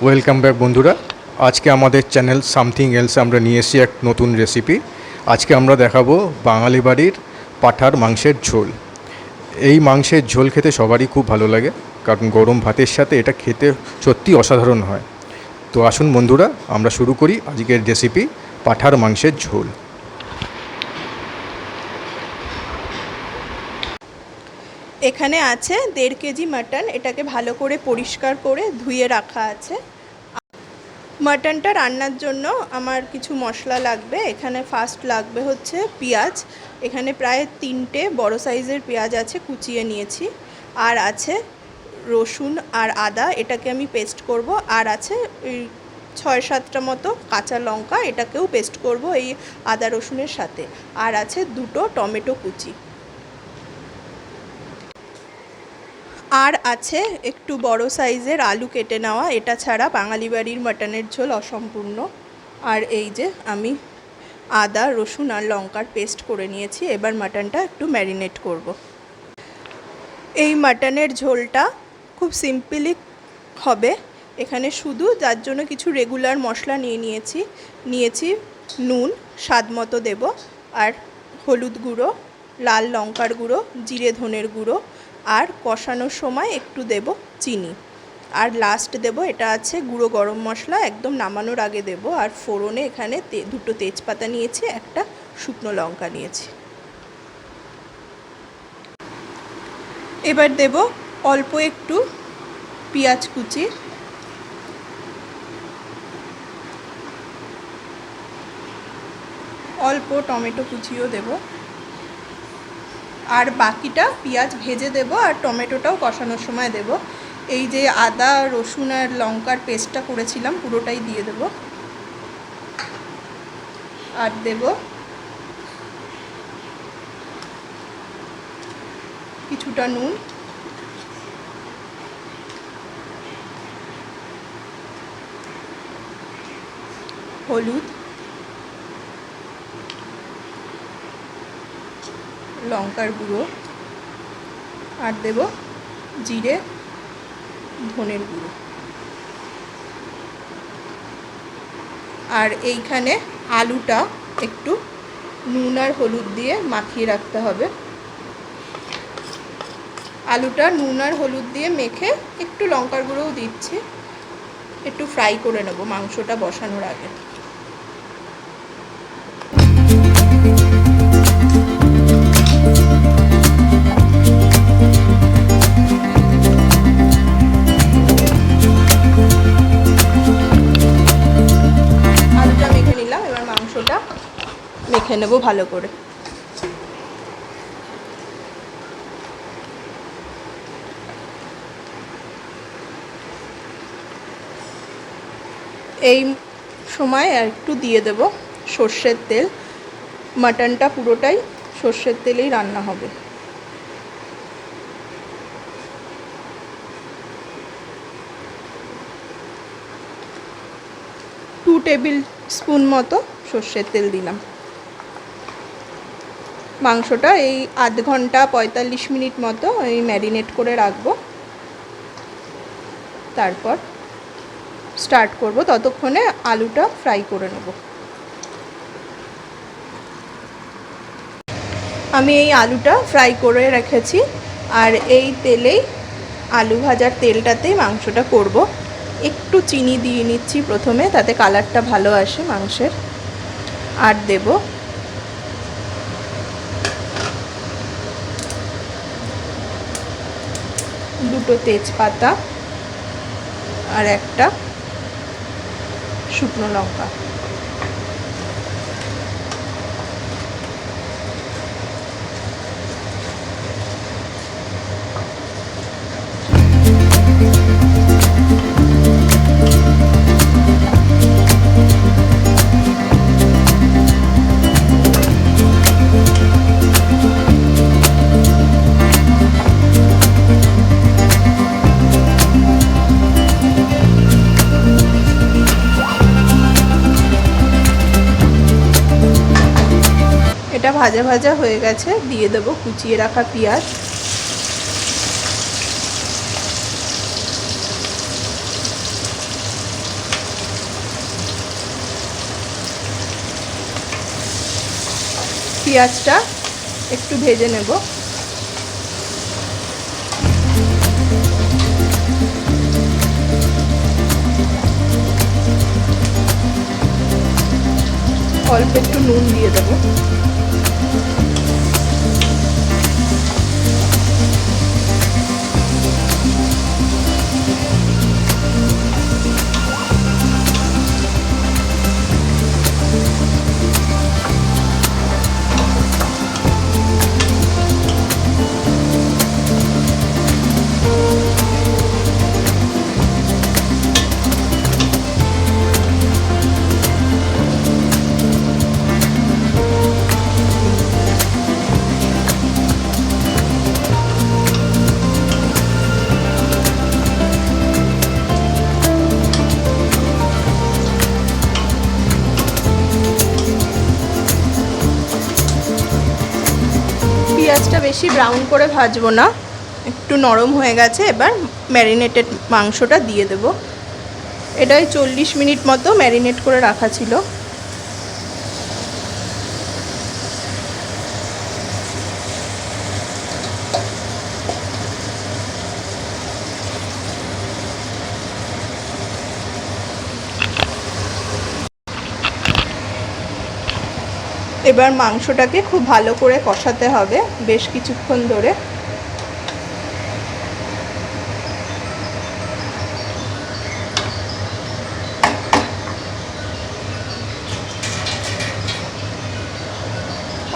Welcome back বন্ধুরা। আজকে আমাদের চ্যানেল সামথিং এলস আমরা নিয়ে এসেছি এক নতুন রেসিপি। আজকে আমরা দেখাবো বাঙালি বাড়ির পাঁঠার মাংসের ঝোল। এই মাংসের ঝোল খেতে সবারই খুব ভালো লাগে, কারণ গরম ভাতের সাথে এটা খেতে সত্যি অসাধারণ হয়। তো আসুন বন্ধুরা, আমরা শুরু করি আজকের রেসিপি পাঁঠার মাংসের ঝোল। এখানে আছে 1.5 কেজি মাটন। এটাকে ভালো করে পরিষ্কার করে ধুয়ে রাখা আছে। মাটনটা রান্নার জন্য আমার কিছু মশলা লাগবে। এখানে ফার্স্ট লাগবে হচ্ছে পেঁয়াজ। এখানে প্রায় 3টে বড় সাইজের পেঁয়াজ আছে, কুচিয়ে নিয়েছি। আর আছে রসুন আর আদা, এটাকে আমি পেস্ট করব। আর আছে 6-7টা মতো কাঁচা লঙ্কা, এটাকেও পেস্ট করব এই আদা রসুনের সাথে। আর আছে 2টো টমেটো কুচি। আর আছে একটু বড় সাইজের আলু কেটে নেওয়া। এটা ছাড়া বাঙালি বাড়ির মাটনের ঝোল অসম্পূর্ণ। আর এই যে আমি আদা রসুন আর লঙ্কার পেস্ট করে নিয়েছি। এবার মাটনটা একটু ম্যারিনেট করব। এই মাটনের ঝোলটা খুব সিম্পলি হবে। এখানে শুধু যার জন্য কিছু রেগুলার মশলা নিয়েছি নুন স্বাদ মতো দেব, আর হলুদ গুঁড়ো, লাল লঙ্কার গুঁড়ো, জিরে ধনের গুঁড়ো, আর কষানোর সময় একটু দেব চিনি। আর লাস্ট দেব, এটা আছে গুঁড়ো গরম মশলা, একদম নামানোর আগে দেব। আর ফোড়নে এখানে 2টো তেজপাতা নিয়েছি, একটা শুকনো লঙ্কা নিয়েছি। এবার দেব অল্প একটু পেঁয়াজ কুচি, অল্প টমেটো কুচিও দেব। আর বাকিটা পেঁয়াজ ভেজে দেব, আর টমেটোটাও কষানোর সময় দেব। এই যে আদা রসুন আর লঙ্কার পেস্টটা করেছিলাম পুরোটাই দিয়ে দেব। আর দেব কিছুটা নুন, হলুদ, লঙ্কার গুঁড়ো, আর দেব জিরে ধনের গুঁড়ো। আর এইখানে আলুটা একটু নুন আর হলুদ দিয়ে মাখিয়ে রাখতে হবে। আলুটা নুন আর হলুদ দিয়ে মেখে একটু লঙ্কার গুঁড়োও দিচ্ছি, একটু ফ্রাই করে নেব মাংসটা বসানোর আগে। আলুটা মেখে নিলাম, এবার মাংসটা মেখে নেব ভালো করে। এই সময় আর একটু দিয়ে দেব সর্ষের তেল। মাটনটা পুরোটাই সর্ষের তেলেই রান্না হবে। 2 টেবিল স্পুন মতো সর্ষের তেল দিলাম। মাংসটা এই আধ ঘন্টা 45 মিনিট মতো এই ম্যারিনেট করে রাখবো, তারপর স্টার্ট করব। ততক্ষণে আলুটা ফ্রাই করে নেব। আমি এই আলুটা ফ্রাই করে রেখেছি, আর এই তেলেই আলু ভাজার তেলটাতেই মাংসটা করব। একটু চিনি দিয়ে নিচ্ছি প্রথমে, তাতে কালারটা ভালো আসে মাংসের। আর দেব দুটো তেজপাতা আর একটা শুকনো লঙ্কা। এটা ভাজা ভাজা হয়ে গেছে, দিয়ে দেবো কুচিয়ে রাখা পেঁয়াজ। পেঁয়াজটা একটু ভেজে নেব। অল্প একটু নুন দিয়ে দেবো। পেঁয়াজটা বেশি ব্রাউন করে ভাজবো না, একটু নরম হয়ে গেছে। এবার ম্যারিনেটেড মাংসটা দিয়ে দেব। এটাই 40 মিনিট মতো ম্যারিনেট করে রাখা ছিল। এবার মাংসটাকে খুব ভালো করে কষাতে হবে বেশ কিছুক্ষণ ধরে।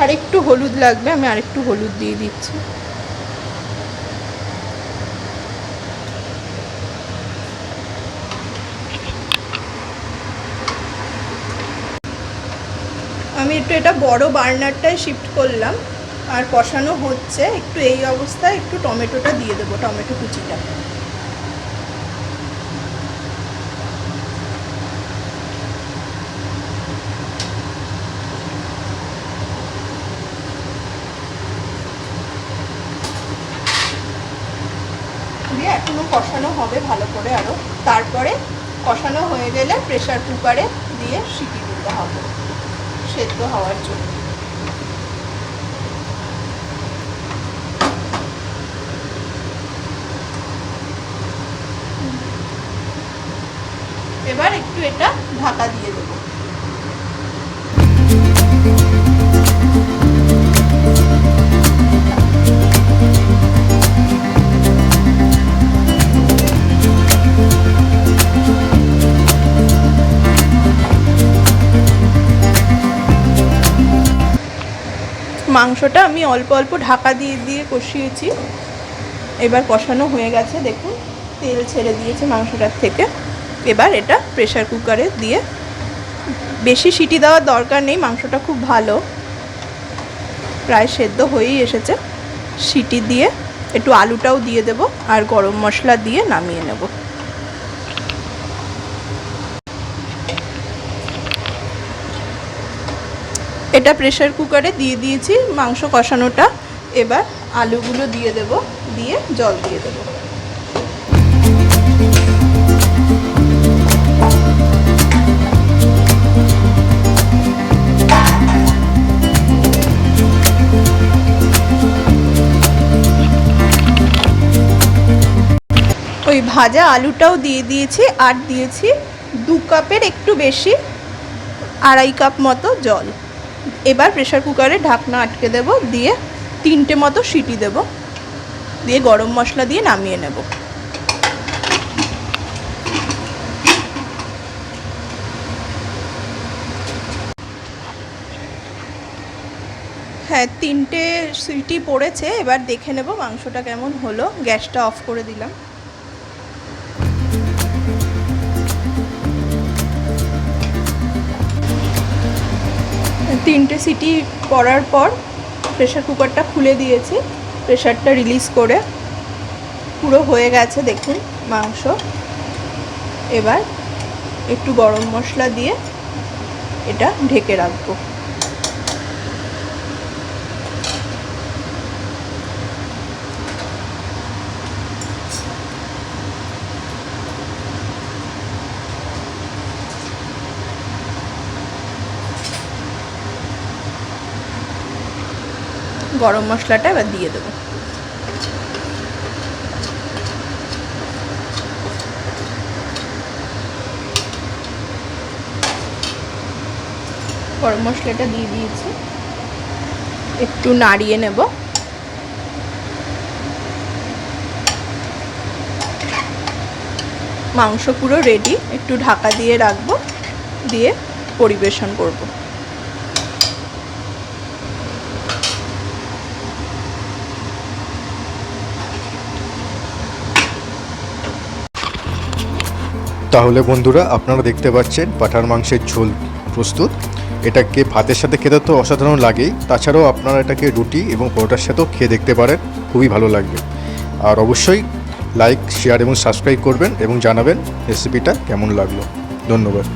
আর একটু হলুদ লাগবে, আমি আরেকটু হলুদ দিয়ে দিচ্ছি। আমি একটু এটা বড় বার্নারটায় শিফট করলাম আর কষানো হচ্ছে। একটু এই অবস্থায় একটু টমেটোটা দিয়ে দেবো, টমেটো কুচিটা। দিয়ে এখনো কষানো হবে ভালো করে আরও। তারপরে কষানো হয়ে গেলে প্রেসার কুকারে দিয়ে সিটি দিতে হবে সেদ্ধ হওয়ার জন্য। এবার একটু এটা ঢাকা দিয়ে দেবো। মাংসটা আমি অল্প অল্প ঢাকা দিয়ে দিয়ে কষিয়েছি। এবার কষানো হয়ে গেছে, দেখুন তেল ছেড়ে দিয়েছে মাংসটার থেকে। এবার এটা প্রেসার কুকারে দিয়ে, বেশি সিটি দেওয়ার দরকার নেই, মাংসটা খুব ভালো প্রায় সেদ্ধ হয়েই এসেছে। সিটি দিয়ে একটু আলুটাও দিয়ে দেব আর গরম মশলা দিয়ে নামিয়ে নেব। এটা প্রেসার কুকারে দিয়ে দিয়েছি মাংস কষানোটা। এবার আলুগুলো দিয়ে দেব, দিয়ে জল দিয়ে দেব। ওই ভাজা আলুটাও দিয়ে দিয়েছি আর দিয়েছি 2 কাপের একটু বেশি, 2.5 কাপ মতো জল। এবার প্রেসার কুকারে ঢাকনা আটকে দেব, দিয়ে 3টে মতো সিটি দেব, দিয়ে গরম মশলা দিয়ে নামিয়ে নেব। হ্যাঁ, 3টে সিটি পড়েছে। এবার দেখে নেব মাংসটা কেমন হলো। গ্যাসটা অফ করে দিলাম। তিনটে সিটি পড়ার পর প্রেসার কুকারটা খুলে দিয়েছি, প্রেসারটা রিলিজ করে। পুরো হয়ে গেছে দেখুন মাংস। এবার একটু গরম মশলা দিয়ে এটা ঢেকে রাখবো। গরম মশলাটা এবার দিয়ে দেবো। গরম মশলাটা দিয়ে দিয়েছি, একটু নাড়িয়ে নেব। মাংস পুরো রেডি, একটু ঢাকা দিয়ে রাখবো, দিয়ে পরিবেশন করব। তাহলে বন্ধুরা আপনারা দেখতে পাচ্ছেন পাঁঠার মাংসের ঝোল প্রস্তুত। এটাকে ভাতের সাথে খেতে তো অসাধারণ লাগেই, তাছাড়াও আপনারা এটাকে রুটি এবং পরোটার সাথেও খেয়ে দেখতে পারেন, খুবই ভালো লাগবে। আর অবশ্যই লাইক, শেয়ার এবং সাবস্ক্রাইব করবেন এবং জানাবেন রেসিপিটা কেমন লাগলো। ধন্যবাদ।